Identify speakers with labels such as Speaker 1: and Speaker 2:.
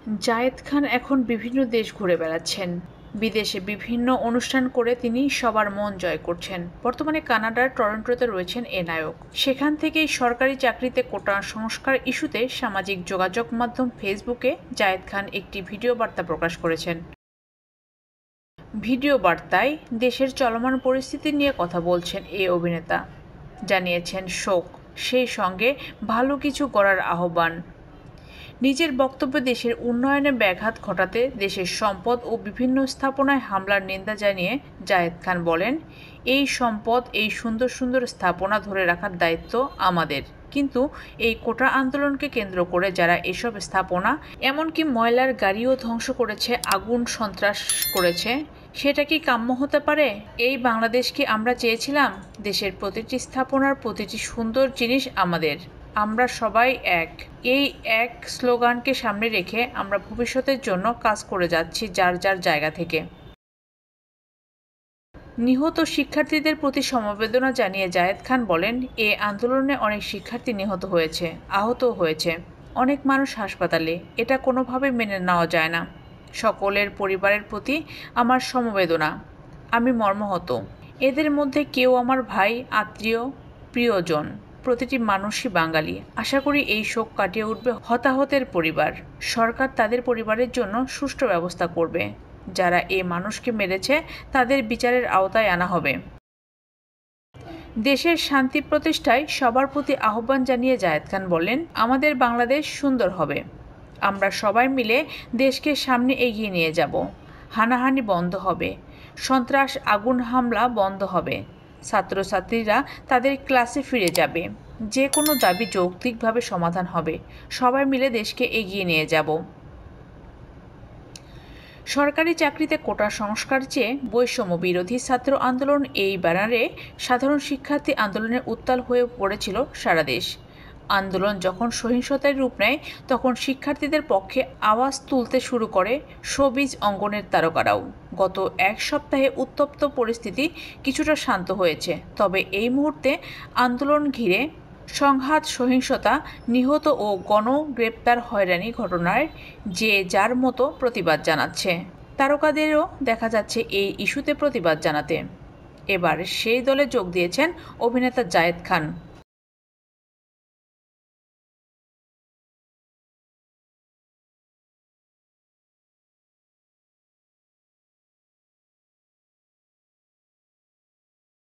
Speaker 1: জায়েদ খান এখন বিভিন্ন দেশ ঘুরে বেড়াচ্ছেন। বিদেশে বিভিন্ন অনুষ্ঠান করে তিনি সবার মন জয় করছেন। বর্তমানে কানাডার টরন্টোতে রয়েছেন এ নায়ক। সেখান থেকেই সরকারি চাকরিতে কোটা সংস্কার ইস্যুতে সামাজিক যোগাযোগ মাধ্যম ফেসবুকে জায়েদ খান একটি ভিডিও বার্তা প্রকাশ করেছেন। ভিডিও বার্তায় দেশের চলমান পরিস্থিতি নিয়ে কথা বলছেন এই অভিনেতা। জানিয়েছেন শোক, সেই সঙ্গে ভালো কিছু করার আহ্বান। নিজের বক্তব্যে দেশের উন্নয়নে ব্যাঘাত ঘটাতে দেশের সম্পদ ও বিভিন্ন স্থাপনায় হামলার নিন্দা জানিয়ে জায়েদ খান বলেন, এই সম্পদ, এই সুন্দর সুন্দর স্থাপনা ধরে রাখার দায়িত্ব আমাদের। কিন্তু এই কোটা আন্দোলনকে কেন্দ্র করে যারা এসব স্থাপনা, এমনকি ময়লার গাড়িও ধ্বংস করেছে, আগুন সন্ত্রাস করেছে, সেটা কি কাম্য হতে পারে? এই বাংলাদেশ কি আমরা চেয়েছিলাম? দেশের প্রতিটি স্থাপনার প্রতিটি সুন্দর জিনিস আমাদের। আমরা সবাই এক। এই এক স্লোগানকে সামনে রেখে আমরা ভবিষ্যতের জন্য কাজ করে যাচ্ছি যার যার জায়গা থেকে। নিহত শিক্ষার্থীদের প্রতি সমবেদনা জানিয়ে জায়েদ খান বলেন, এ আন্দোলনে অনেক শিক্ষার্থী নিহত হয়েছে, আহতও হয়েছে, অনেক মানুষ হাসপাতালে। এটা কোনোভাবে মেনে নেওয়া যায় না। সকলের পরিবারের প্রতি আমার সমবেদনা। আমি মর্মাহত। এদের মধ্যে কেউ আমার ভাই, আত্মীয়, প্রিয়জন। প্রতিটি মানুষই বাঙালি। আশা করি এই শোক কাটিয়ে উঠবে হতাহতের পরিবার। সরকার তাদের পরিবারের জন্য সুষ্ঠু ব্যবস্থা করবে। যারা এ মানুষকে মেরেছে তাদের বিচারের আওতায় আনা হবে। দেশের শান্তি প্রতিষ্ঠায় সবার প্রতি আহ্বান জানিয়ে জায়েদ খান বলেন, আমাদের বাংলাদেশ সুন্দর হবে। আমরা সবাই মিলে দেশকে সামনে এগিয়ে নিয়ে যাব। হানাহানি বন্ধ হবে, সন্ত্রাস, আগুন হামলা বন্ধ হবে। ছাত্রছাত্রীরা তাদের ক্লাসে ফিরে যাবে। যে কোনো দাবি যৌক্তিকভাবে সমাধান হবে। সবাই মিলে দেশকে এগিয়ে নিয়ে যাব। সরকারি চাকরিতে কোটা সংস্কার চেয়ে বৈষম্য বিরোধী ছাত্র আন্দোলন, এই ব্যানারে সাধারণ শিক্ষার্থী আন্দোলনের উত্তাল হয়ে পড়েছিল সারা দেশ। আন্দোলন যখন সহিংসতার রূপ নেয় তখন শিক্ষার্থীদের পক্ষে আওয়াজ তুলতে শুরু করে শোবিজ অঙ্গনের তারকারাও। গত এক সপ্তাহে উত্তপ্ত পরিস্থিতি কিছুটা শান্ত হয়েছে, তবে এই মুহূর্তে আন্দোলন ঘিরে সংঘাত, সহিংসতা, নিহত ও গণগ্রেপ্তার, হয়রানি ঘটনায় যে যার মতো প্রতিবাদ জানাচ্ছে। তারকাদেরও দেখা যাচ্ছে এই ইস্যুতে প্রতিবাদ জানাতে। এবার সেই দলে যোগ দিয়েছেন অভিনেতা জায়েদ খান।